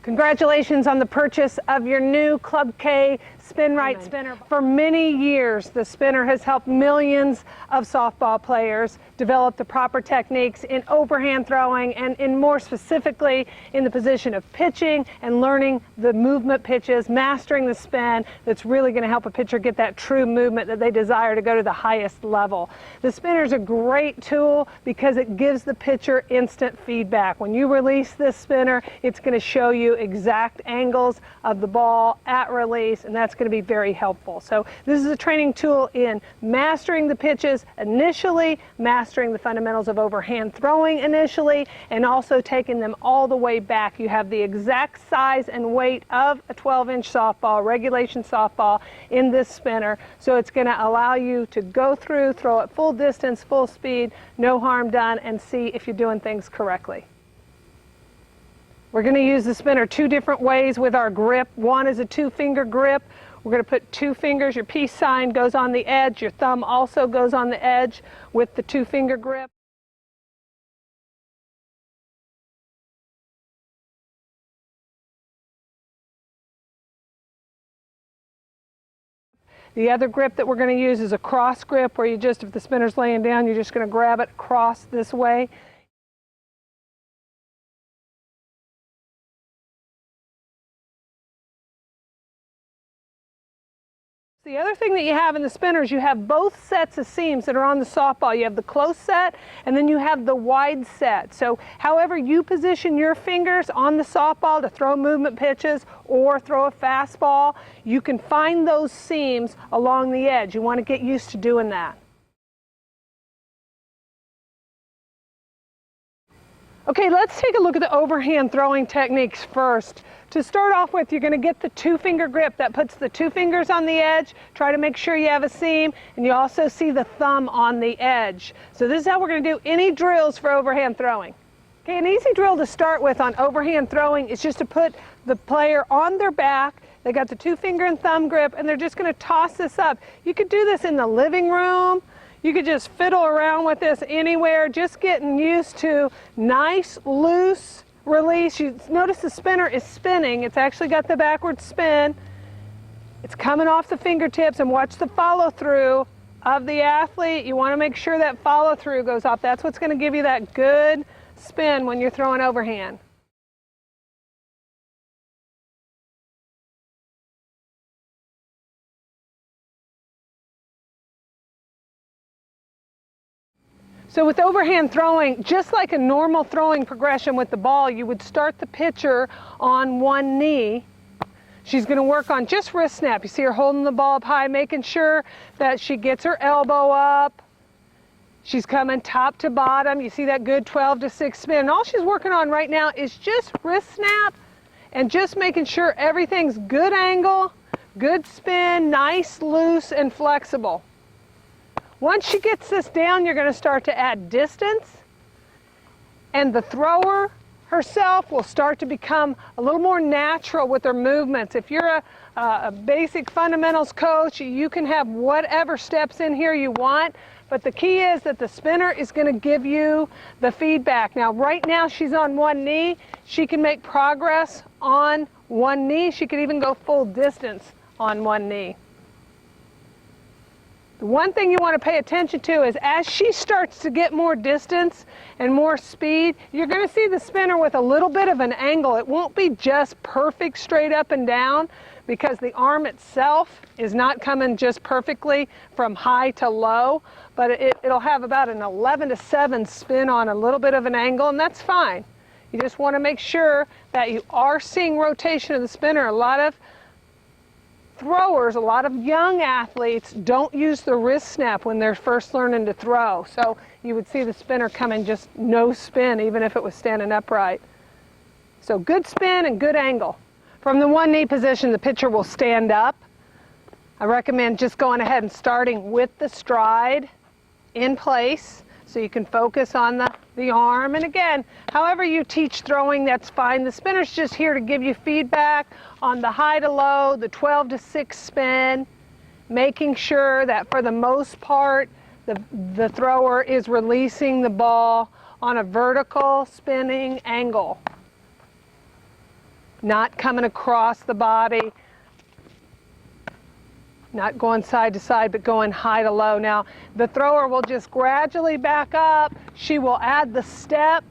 Congratulations on the purchase of your new Club K Spin Right spinner. For many years, the spinner has helped millions of softball players develop the proper techniques in overhand throwing and more specifically in the position of pitching and learning the movement pitches, mastering the spin that's really going to help a pitcher get that true movement that they desire to go to the highest level. The spinner is a great tool because it gives the pitcher instant feedback. When you release this spinner, it's going to show you exact angles of the ball at release, and that's going to be very helpful. So this is a training tool in mastering the pitches initially, mastering the fundamentals of overhand throwing initially, and also taking them all the way back. You have the exact size and weight of a 12-inch softball, regulation softball, in this spinner, so it's going to allow you to go through, throw at full distance, full speed, no harm done, and see if you're doing things correctly. We're going to use the spinner two different ways with our grip. One is a two-finger grip. We're going to put two fingers, your peace sign goes on the edge, your thumb also goes on the edge with the two-finger grip. The other grip that we're going to use is a cross grip where you just, if the spinner's laying down, you're just going to grab it across this way. The other thing that you have in the spinner is you have both sets of seams that are on the softball. You have the close set and then you have the wide set. So however you position your fingers on the softball to throw movement pitches or throw a fastball, you can find those seams along the edge. You want to get used to doing that. Okay, let's take a look at the overhand throwing techniques first. To start off with, you're going to get the two-finger grip that puts the two fingers on the edge. Try to make sure you have a seam, and you also see the thumb on the edge. So this is how we're going to do any drills for overhand throwing. Okay, an easy drill to start with on overhand throwing is just to put the player on their back. They got the two-finger and thumb grip, and they're just going to toss this up. You could do this in the living room. You could just fiddle around with this anywhere, just getting used to nice, loose release. You notice the spinner is spinning. It's actually got the backward spin. It's coming off the fingertips, and watch the follow through of the athlete. You want to make sure that follow through goes off. That's what's going to give you that good spin when you're throwing overhand. So with overhand throwing, just like a normal throwing progression with the ball, you would start the pitcher on one knee. She's going to work on just wrist snap. You see her holding the ball up high, making sure that she gets her elbow up. She's coming top to bottom. You see that good 12-6 spin. And all she's working on right now is just wrist snap and just making sure everything's good angle, good spin, nice, loose, and flexible. Once she gets this down, you're going to start to add distance, and the thrower herself will start to become a little more natural with her movements. If you're a basic fundamentals coach, you can have whatever steps in here you want, but the key is that the spinner is going to give you the feedback. Now, right now she's on one knee. She can make progress on one knee. She could even go full distance on one knee. The one thing you want to pay attention to is as she starts to get more distance and more speed, you're going to see the spinner with a little bit of an angle. It won't be just perfect straight up and down because the arm itself is not coming just perfectly from high to low, but it'll have about an 11-7 spin on a little bit of an angle, and that's fine. You just want to make sure that you are seeing rotation of the spinner. A lot of throwers, a lot of young athletes don't use the wrist snap when they're first learning to throw. So you would see the spinner coming just no spin even if it was standing upright. So good spin and good angle. From the one knee position, the pitcher will stand up. I recommend just going ahead and starting with the stride in place so you can focus on the arm. And again, however you teach throwing, that's fine. The spinner's just here to give you feedback on the high to low, the 12-6 spin, making sure that for the most part, the thrower is releasing the ball on a vertical spinning angle. not coming across the body, not going side to side, but going high to low. Now, the thrower will just gradually back up. She will add the step.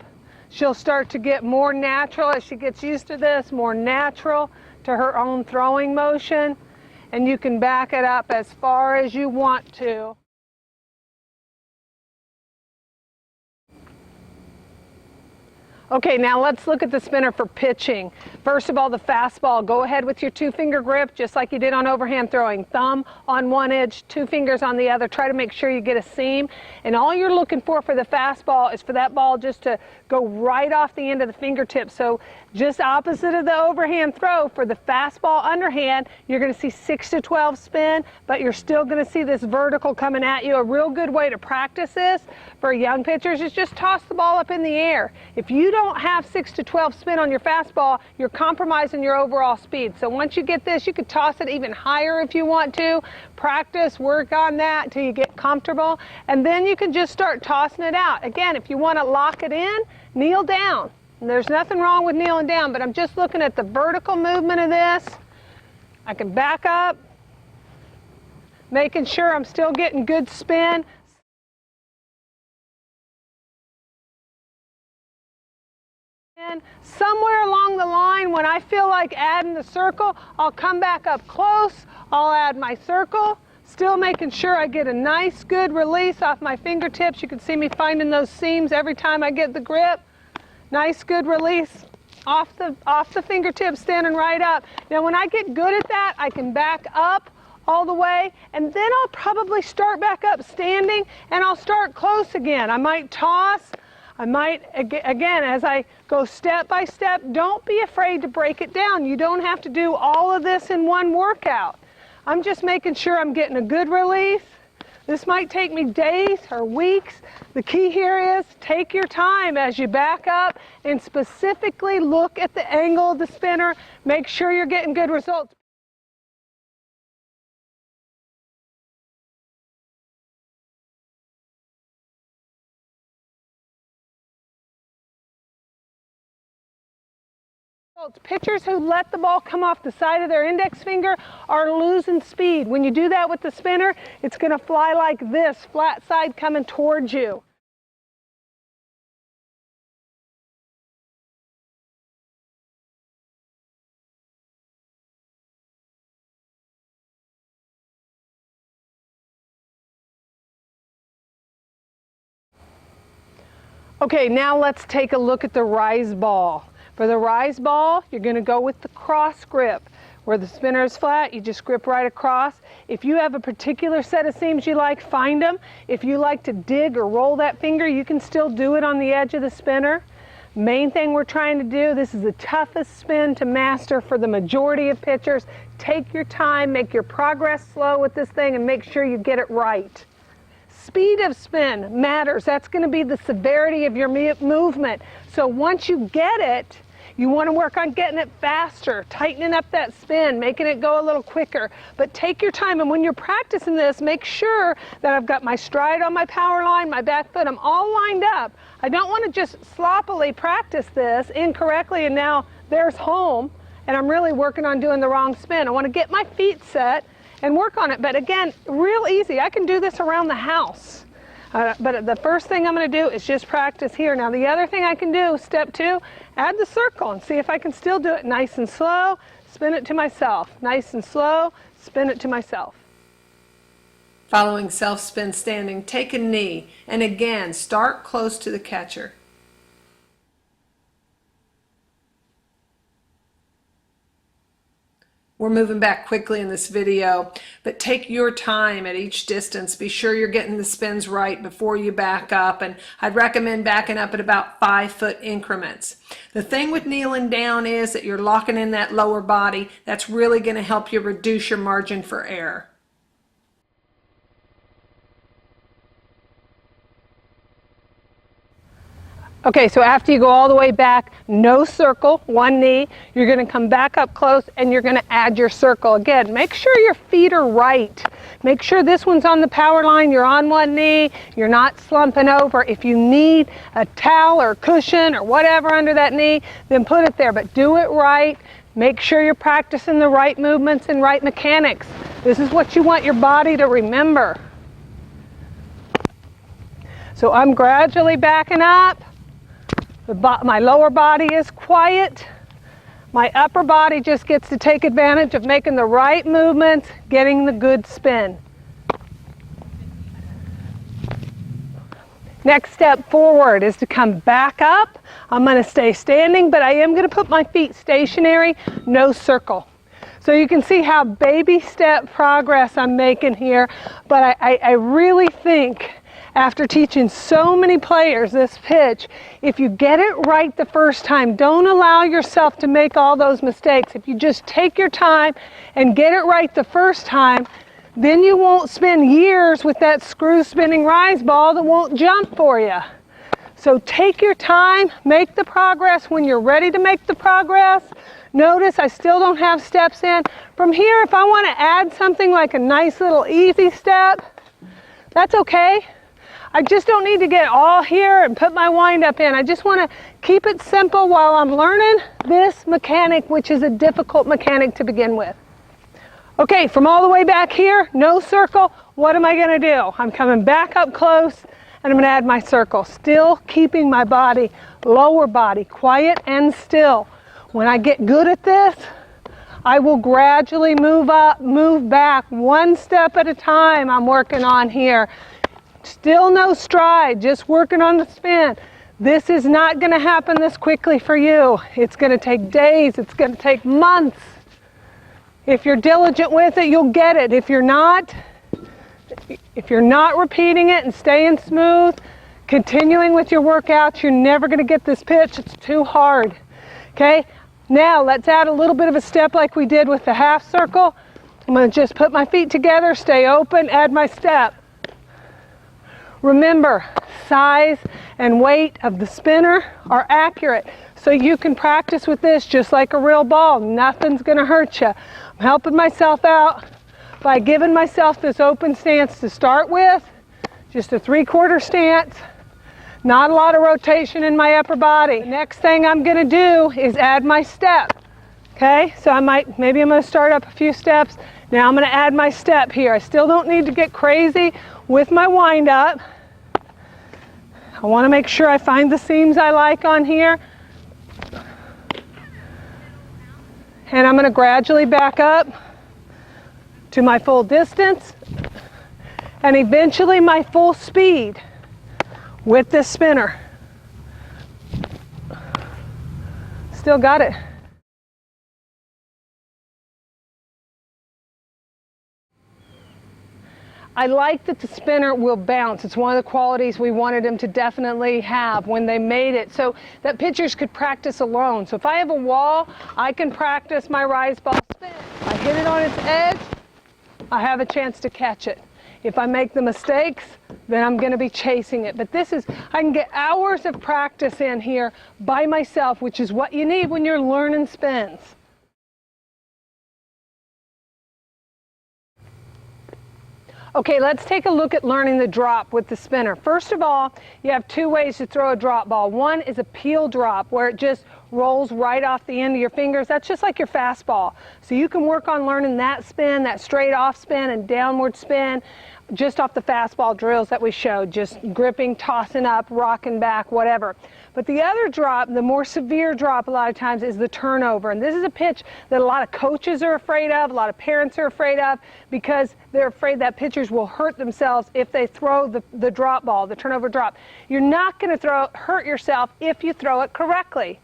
She'll start to get more natural as she gets used to this, more natural to her own throwing motion. And you can back it up as far as you want to. Okay, now let's look at the spinner for pitching. First of all, the fastball. Go ahead with your 2-finger grip, just like you did on overhand throwing. Thumb on one edge, 2 fingers on the other. Try to make sure you get a seam. And all you're looking for the fastball is for that ball just to go right off the end of the fingertip. So just opposite of the overhand throw, for the fastball underhand, you're going to see 6 to 12 spin, but you're still going to see this vertical coming at you. A real good way to practice this for young pitchers is just toss the ball up in the air. If you don't have 6 to 12 spin on your fastball, you're compromising your overall speed. So once you get this, you could toss it even higher if you want to. Practice, work on that until you get comfortable, and then you can just start tossing it out. Again, if you want to lock it in, kneel down. And there's nothing wrong with kneeling down, but I'm just looking at the vertical movement of this. I can back up, making sure I'm still getting good spin. And somewhere along the line, when I feel like adding the circle, I'll come back up close, I'll add my circle, still making sure I get a nice good release off my fingertips. You can see me finding those seams every time I get the grip. Nice good release off the fingertips, standing right up. Now when I get good at that, I can back up all the way, and then I'll probably start back up standing, and I'll start close again. I might toss. I might, again, as I go step by step, don't be afraid to break it down. You don't have to do all of this in one workout. I'm just making sure I'm getting a good release. This might take me days or weeks. The key here is take your time as you back up and specifically look at the angle of the spinner. Make sure you're getting good results. Pitchers who let the ball come off the side of their index finger are losing speed. When you do that with the spinner, it's going to fly like this, flat side coming towards you. Okay, now let's take a look at the rise ball. For the rise ball, you're going to go with the cross grip. Where the spinner is flat, you just grip right across. If you have a particular set of seams you like, find them. If you like to dig or roll that finger, you can still do it on the edge of the spinner. Main thing we're trying to do, this is the toughest spin to master for the majority of pitchers. Take your time, make your progress slow with this thing, and make sure you get it right. Speed of spin matters. That's going to be the severity of your movement. So once you get it, you want to work on getting it faster, tightening up that spin, making it go a little quicker. But take your time, and when you're practicing this, make sure that I've got my stride on my power line, my back foot, I'm all lined up. I don't want to just sloppily practice this incorrectly and now there's home, and I'm really working on doing the wrong spin. I want to get my feet set and work on it. But again, real easy. I can do this around the house. But the first thing I'm going to do is just practice here. Now the other thing I can do, step 2, add the circle and see if I can still do it nice and slow, spin it to myself. Nice and slow, spin it to myself. Following self-spin standing, take a knee, and again, start close to the catcher. We're moving back quickly in this video, but take your time at each distance. Be sure you're getting the spins right before you back up, and I'd recommend backing up at about 5-foot increments. The thing with kneeling down is that you're locking in that lower body. That's really going to help you reduce your margin for error. Okay, so after you go all the way back, no circle, one knee, you're going to come back up close and you're going to add your circle. Again, make sure your feet are right. Make sure this one's on the power line, you're on one knee, you're not slumping over. If you need a towel or cushion or whatever under that knee, then put it there, but do it right. Make sure you're practicing the right movements and right mechanics. This is what you want your body to remember. So I'm gradually backing up. My lower body is quiet. My upper body just gets to take advantage of making the right movements, getting the good spin. Next step forward is to come back up. I'm going to stay standing, but I am going to put my feet stationary, no circle. So you can see how baby step progress I'm making here, but I really think after teaching so many players this pitch, if you get it right the first time, don't allow yourself to make all those mistakes. If you just take your time and get it right the first time, then you won't spend years with that screw spinning rise ball that won't jump for you. So take your time, make the progress when you're ready to make the progress. Notice I still don't have steps in. From here, if I want to add something like a nice little easy step, that's okay. I just don't need to get all here and put my wind up in. I just want to keep it simple while I'm learning this mechanic, which is a difficult mechanic to begin with. Okay, from all the way back here, no circle, what am I going to do? I'm coming back up close and I'm going to add my circle, still keeping my body, lower body, quiet and still. When I get good at this, I will gradually move up, move back, one step at a time I'm working on here. Still no stride, just working on the spin. This is not going to happen this quickly for you. It's going to take days, it's going to take months. If you're diligent with it, you'll get it. If you're not repeating it and staying smooth, continuing with your workouts, you're never going to get this pitch. It's too hard. Okay? Now let's add a little bit of a step like we did with the half circle. I'm going to just put my feet together, stay open, add my step. Remember, size and weight of the spinner are accurate. So you can practice with this just like a real ball. Nothing's going to hurt you. I'm helping myself out by giving myself this open stance to start with. Just a 3/4 stance. Not a lot of rotation in my upper body. Next thing I'm going to do is add my step. Okay, so maybe I'm going to start up a few steps. Now I'm going to add my step here. I still don't need to get crazy with my wind up. I want to make sure I find the seams I like on here. And I'm going to gradually back up to my full distance and eventually my full speed with this spinner. Still got it. I like that the spinner will bounce. It's one of the qualities we wanted them to definitely have when they made it, so that pitchers could practice alone. So if I have a wall, I can practice my rise ball spin. If I hit it on its edge, I have a chance to catch it. If I make the mistakes, then I'm going to be chasing it. But I can get hours of practice in here by myself, which is what you need when you're learning spins. Okay, let's take a look at learning the drop with the spinner. First of all, you have two ways to throw a drop ball. One is a peel drop, where it just rolls right off the end of your fingers. That's just like your fastball. So you can work on learning that spin, that straight off spin and downward spin, just off the fastball drills that we showed, just gripping, tossing up, rocking back, whatever. But the other drop, the more severe drop a lot of times, is the turnover. And this is a pitch that a lot of coaches are afraid of, a lot of parents are afraid of, because they're afraid that pitchers will hurt themselves if they throw the drop ball, the turnover drop. You're not going to hurt yourself if you throw it correctly.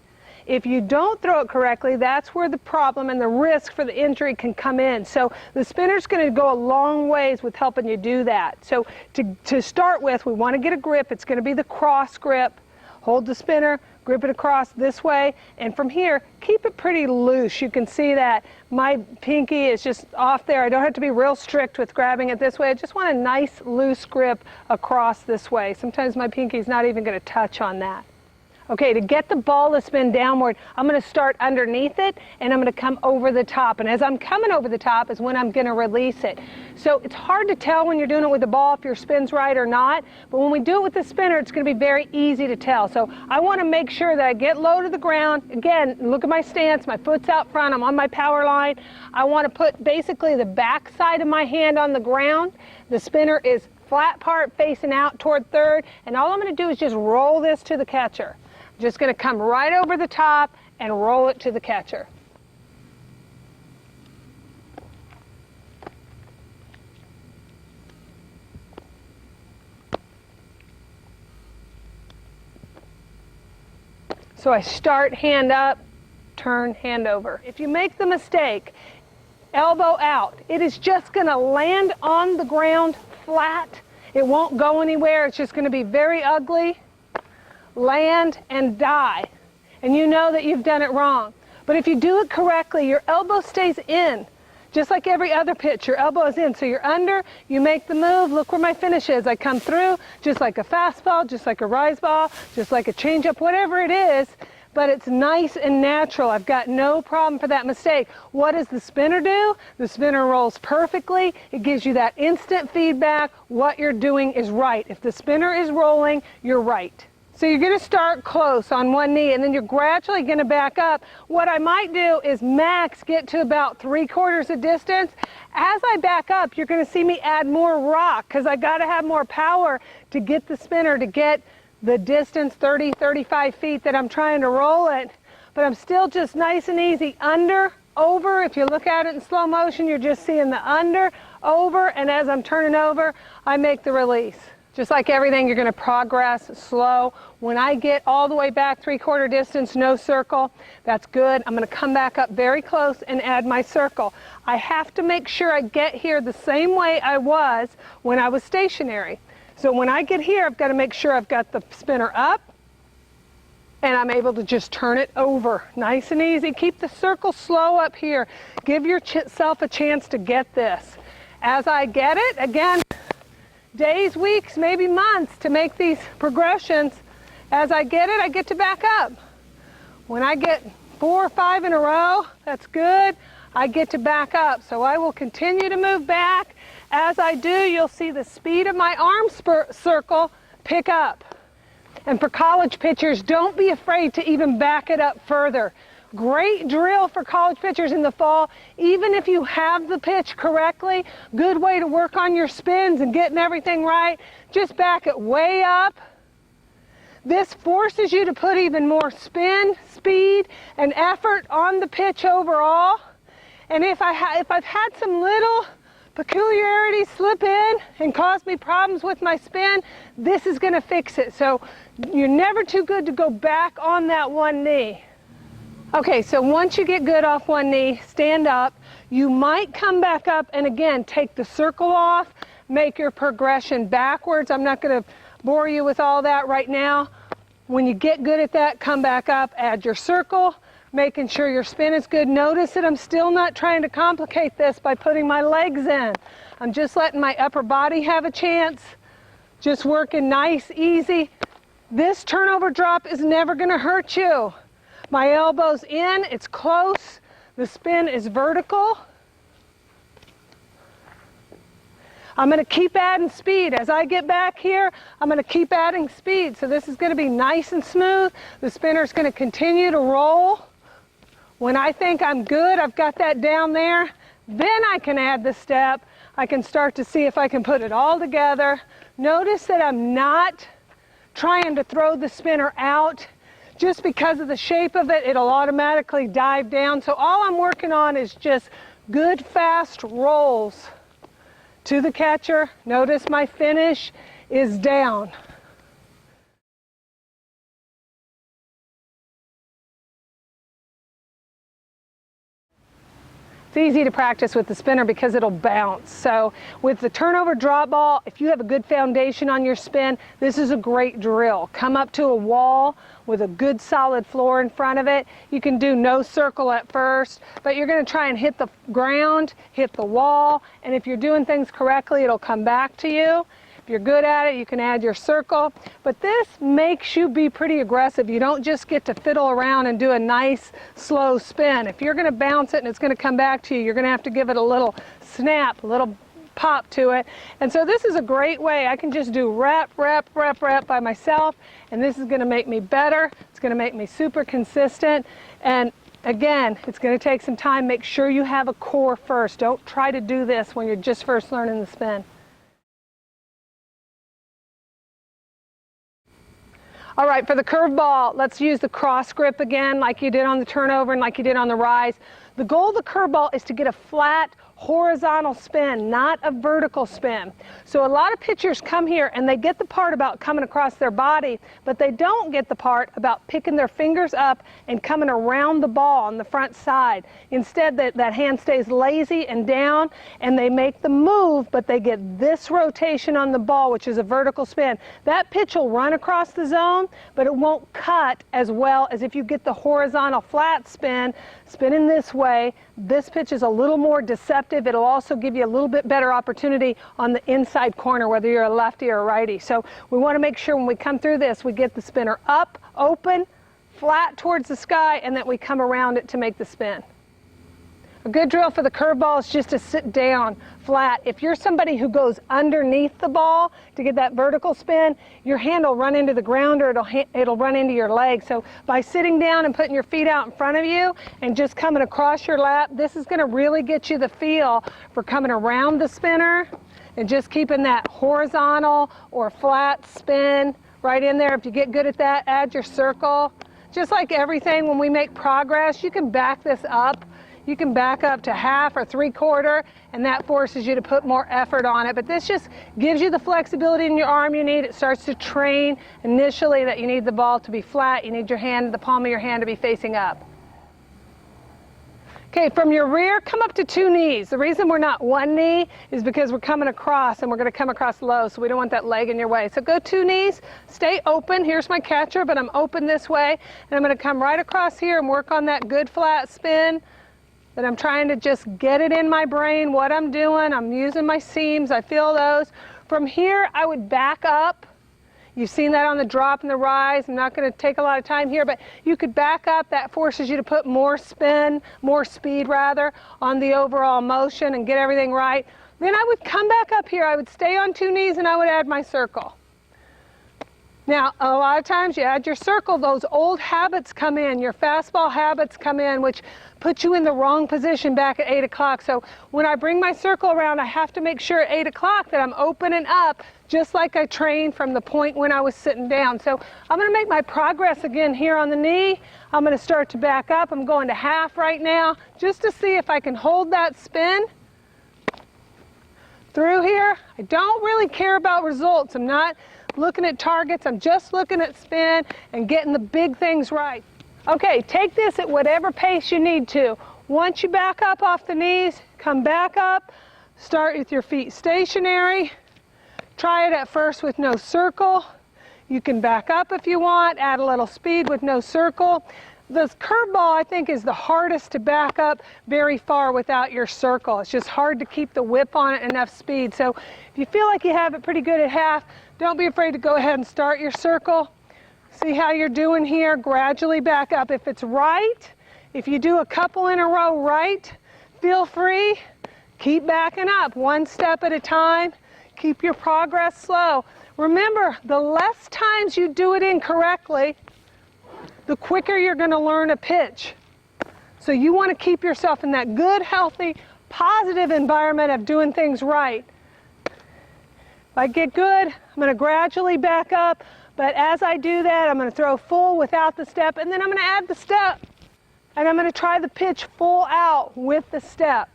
If you don't throw it correctly, that's where the problem and the risk for the injury can come in. So the spinner's going to go a long ways with helping you do that. So to start with, we want to get a grip. It's going to be the cross grip. Hold the spinner, grip it across this way, and from here, keep it pretty loose. You can see that my pinky is just off there. I don't have to be real strict with grabbing it this way. I just want a nice loose grip across this way. Sometimes my pinky's not even going to touch on that. Okay, to get the ball to spin downward, I'm going to start underneath it and I'm going to come over the top. And as I'm coming over the top is when I'm going to release it. So it's hard to tell when you're doing it with the ball if your spin's right or not. But when we do it with the spinner, it's going to be very easy to tell. So I want to make sure that I get low to the ground. Again, look at my stance. My foot's out front. I'm on my power line. I want to put basically the back side of my hand on the ground. The spinner is flat part facing out toward third. And all I'm going to do is just roll this to the catcher. Just going to come right over the top and roll it to the catcher. So I start hand up, turn hand over. If you make the mistake, elbow out, it is just going to land on the ground flat. It won't go anywhere. It's just going to be very ugly. Land and die, and you know that you've done it wrong. But if you do it correctly, your elbow stays in, just like every other pitch. Your elbow is in, so you're under, you make the move. Look where my finish is. I come through just like a fastball, just like a rise ball, just like a changeup, whatever it is, but it's nice and natural. I've got no problem for that mistake. What does the spinner do? The spinner rolls perfectly. It gives you that instant feedback. What you're doing is right. If the spinner is rolling, you're right. So you're going to start close on one knee, and then you're gradually going to back up. What I might do is max get to about 3/4 of distance. As I back up, you're going to see me add more rock because I got to have more power to get the spinner to get the distance, 30, 35 feet that I'm trying to roll it. But I'm still just nice and easy. Under, over. If you look at it in slow motion, you're just seeing the under, over, and as I'm turning over, I make the release. Just like everything, you're going to progress slow. When I get all the way back 3/4 distance, no circle, that's good. I'm going to come back up very close and add my circle. I have to make sure I get here the same way I was when I was stationary. So when I get here, I've got to make sure I've got the spinner up and I'm able to just turn it over. Nice and easy. Keep the circle slow up here. Give yourself a chance to get this. As I get it, again, days, weeks, maybe months to make these progressions. As I get it, I get to back up. When I get 4 or 5 in a row, that's good. I get to back up. So I will continue to move back. As I do, you'll see the speed of my arm circle pick up. And for college pitchers, don't be afraid to even back it up further. Great drill for college pitchers in the fall. Even if you have the pitch correctly, good way to work on your spins and getting everything right. Just back it way up. This forces you to put even more spin, speed, and effort on the pitch overall. And if I've had some little peculiarities slip in and cause me problems with my spin, this is going to fix it. So you're never too good to go back on that one knee. Okay, so once you get good off one knee, stand up. You might come back up and again, take the circle off, make your progression backwards. I'm not going to bore you with all that right now. When you get good at that, come back up, add your circle, making sure your spin is good. Notice that I'm still not trying to complicate this by putting my legs in. I'm just letting my upper body have a chance. Just working nice, easy. This turnover drop is never going to hurt you. My elbow's in, it's close, the spin is vertical. I'm going to keep adding speed. As I get back here, I'm going to keep adding speed. So this is going to be nice and smooth. The spinner's going to continue to roll. When I think I'm good, I've got that down there, then I can add the step. I can start to see if I can put it all together. Notice that I'm not trying to throw the spinner out. Just because of the shape of it, it'll automatically dive down. So all I'm working on is just good, fast rolls to the catcher. Notice my finish is down. It's easy to practice with the spinner because it'll bounce. So with the turnover drop ball, if you have a good foundation on your spin, this is a great drill. Come up to a wall with a good solid floor in front of it. You can do no circle at first, but you're going to try and hit the ground, hit the wall, and if you're doing things correctly, it'll come back to you. If you're good at it, you can add your circle. But this makes you be pretty aggressive. You don't just get to fiddle around and do a nice, slow spin. If you're going to bounce it and it's going to come back to you, you're going to have to give it a little snap, a little pop to it. And so this is a great way. I can just do rep, rep, rep, rep by myself, and this is going to make me better. It's going to make me super consistent. And again, it's going to take some time. Make sure you have a core first. Don't try to do this when you're just first learning the spin. All right, for the curveball, let's use the cross grip again, like you did on the turnover and like you did on the rise. The goal of the curveball is to get a flat, horizontal spin, not a vertical spin. So a lot of pitchers come here and they get the part about coming across their body, but they don't get the part about picking their fingers up and coming around the ball on the front side. Instead, that hand stays lazy and down, and they make the move, but they get this rotation on the ball, which is a vertical spin. That pitch will run across the zone, but it won't cut as well as if you get the horizontal flat spin, spinning this way. This pitch is a little more deceptive. It'll also give you a little bit better opportunity on the inside corner, whether you're a lefty or a righty. So we want to make sure when we come through this, we get the spinner up, open, flat towards the sky, and that we come around it to make the spin. A good drill for the curveball is just to sit down flat. If you're somebody who goes underneath the ball to get that vertical spin, your hand will run into the ground, or it'll run into your leg. So by sitting down and putting your feet out in front of you and just coming across your lap, this is going to really get you the feel for coming around the spinner and just keeping that horizontal or flat spin right in there. If you get good at that, add your circle. Just like everything, when we make progress, you can back this up. You can back up to half or 3/4, and that forces you to put more effort on it. But this just gives you the flexibility in your arm you need. It starts to train initially that you need the ball to be flat. You need your hand, the palm of your hand, to be facing up. Okay, from your rear, come up to 2 knees. The reason we're not 1 knee is because we're coming across, and we're going to come across low, so we don't want that leg in your way. So go 2 knees, stay open. Here's my catcher, but I'm open this way, and I'm going to come right across here and work on that good flat spin. That I'm trying to just get it in my brain, what I'm doing. I'm using my seams, I feel those. From here, I would back up. You've seen that on the drop and the rise. I'm not going to take a lot of time here, but you could back up. That forces you to put more spin, more speed rather, on the overall motion and get everything right. Then I would come back up here. I would stay on 2 knees and I would add my circle. Now, a lot of times you add your circle, those old habits come in, your fastball habits come in, which put you in the wrong position back at 8 o'clock. So when I bring my circle around, I have to make sure at 8 o'clock that I'm open and up, just like I trained from the point when I was sitting down. So I'm going to make my progress again here on the knee. I'm going to start to back up. I'm going to half right now, just to see if I can hold that spin through here. I don't really care about results. I'm not looking at targets. I'm just looking at spin and getting the big things right. Okay, take this at whatever pace you need to. Once you back up off the knees, come back up, start with your feet stationary. Try it at first with no circle. You can back up if you want, add a little speed with no circle. This curveball, I think, is the hardest to back up very far without your circle. It's just hard to keep the whip on it enough speed. So if you feel like you have it pretty good at half, don't be afraid to go ahead and start your circle. See how you're doing here. Gradually back up. If it's right, if you do a couple in a row right, feel free. Keep backing up 1 step at a time. Keep your progress slow. Remember, the less times you do it incorrectly, the quicker you're going to learn a pitch. So you want to keep yourself in that good, healthy, positive environment of doing things right. If I get good, I'm going to gradually back up, but as I do that, I'm going to throw full without the step, and then I'm going to add the step, and I'm going to try the pitch full out with the step.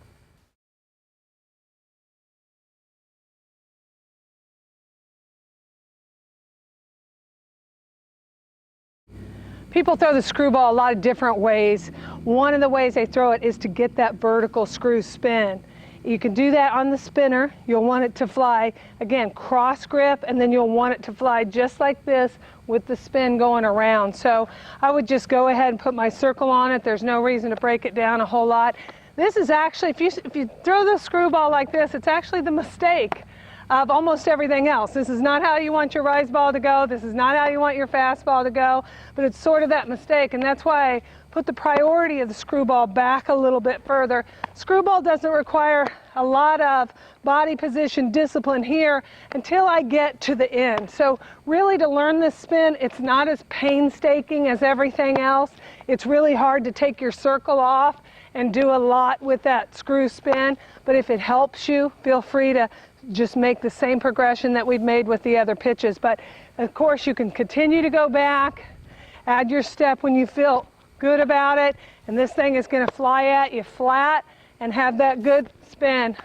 People throw the screwball a lot of different ways. One of the ways they throw it is to get that vertical screw spin. You can do that on the spinner. You'll want it to fly, again, cross grip, and then you'll want it to fly just like this with the spin going around. So I would just go ahead and put my circle on it. There's no reason to break it down a whole lot. This is actually, if you throw the screwball like this, it's actually the mistake of almost everything else. This is not how you want your rise ball to go. This is not how you want your fastball to go, but it's sort of that mistake, and that's why I put the priority of the screwball back a little bit further. Screwball doesn't require a lot of body position discipline here until I get to the end. So really, to learn this spin, it's not as painstaking as everything else. It's really hard to take your circle off and do a lot with that screw spin, but if it helps you, feel free to just make the same progression that we've made with the other pitches. But of course, you can continue to go back, add your step when you feel good about it, and this thing is going to fly at you flat and have that good spin.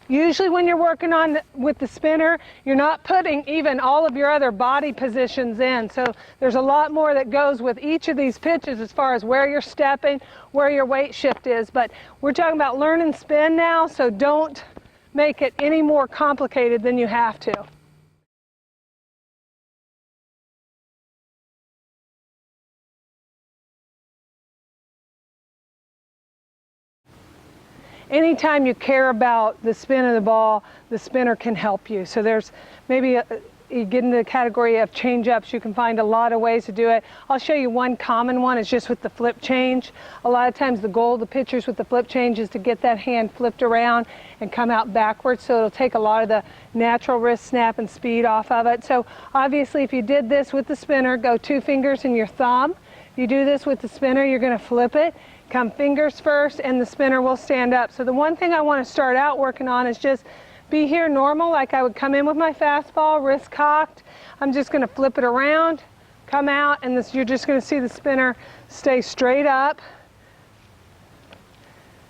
Usually when you're working on with the spinner, you're not putting even all of your other body positions in. So there's a lot more that goes with each of these pitches as far as where you're stepping, where your weight shift is. But we're talking about learning spin now, so don't make it any more complicated than you have to. Anytime you care about the spin of the ball, the spinner can help you. So there's maybe you get into the category of change-ups, you can find a lot of ways to do it. I'll show you one common one. It's just with the flip change. A lot of times the goal of the pitchers with the flip change is to get that hand flipped around and come out backwards, so it'll take a lot of the natural wrist snap and speed off of it. So obviously if you did this with the spinner, go 2 fingers and your thumb. If you do this with the spinner, you're going to flip it. Come fingers first and the spinner will stand up. So the one thing I want to start out working on is just be here normal, like I would come in with my fastball, wrist cocked. I'm just going to flip it around, come out, and this, you're just going to see the spinner stay straight up.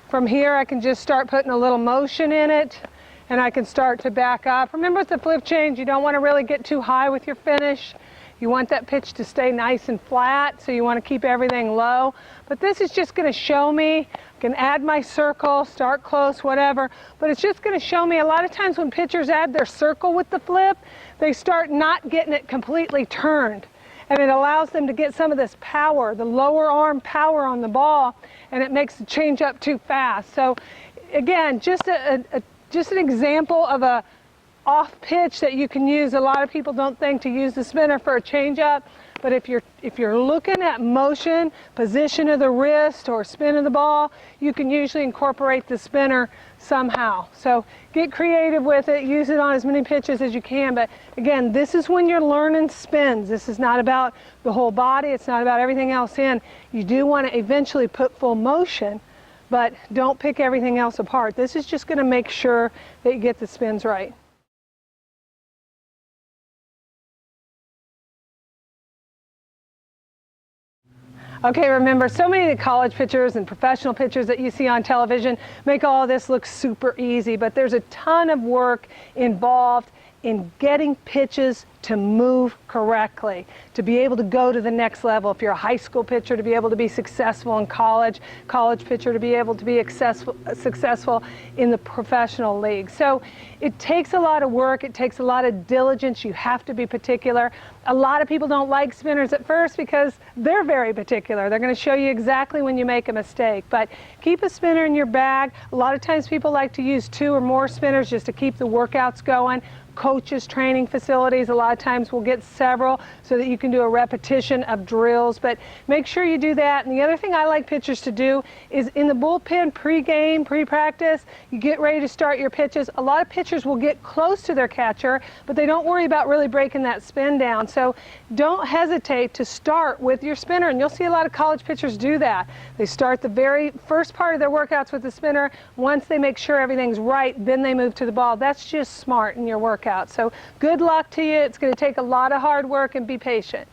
From here I can just start putting a little motion in it, and I can start to back up. Remember with the flip change, you don't want to really get too high with your finish. You want that pitch to stay nice and flat, so you want to keep everything low. But this is just going to show me, I can add my circle, start close, whatever, but it's just going to show me a lot of times when pitchers add their circle with the flip, they start not getting it completely turned. And it allows them to get some of this power, the lower arm power on the ball, and it makes the change up too fast. So again, just an example of a off pitch that you can use. A lot of people don't think to use the spinner for a changeup, but if you're looking at motion, position of the wrist, or spin of the ball, you can usually incorporate the spinner somehow. So get creative with it, use it on as many pitches as you can. But again, this is when you're learning spins. This is not about the whole body, it's not about everything else in. You do want to eventually put full motion, but don't pick everything else apart. This is just going to make sure that you get the spins right. Okay, remember, so many of the college pitchers and professional pitchers that you see on television make all of this look super easy, but there's a ton of work involved in getting pitches to move correctly, to be able to go to the next level. If you're a high school pitcher, to be able to be successful in college, college pitcher to be able to be successful in the professional league. So it takes a lot of work, it takes a lot of diligence, you have to be particular. A lot of people don't like spinners at first because they're very particular. They're going to show you exactly when you make a mistake. But keep a spinner in your bag. A lot of times people like to use 2 or more spinners just to keep the workouts going. Coaches, training facilities, a lot of times will get several so that you can do a repetition of drills, but make sure you do that. And the other thing I like pitchers to do is in the bullpen pre-game, pre-practice, you get ready to start your pitches. A lot of pitchers will get close to their catcher, but they don't worry about really breaking that spin down. So don't hesitate to start with your spinner, and you'll see a lot of college pitchers do that. They start the very first part of their workouts with the spinner. Once they make sure everything's right, then they move to the ball. That's just smart in your workout. So good luck to you. It's going to take a lot of hard work, and be patient.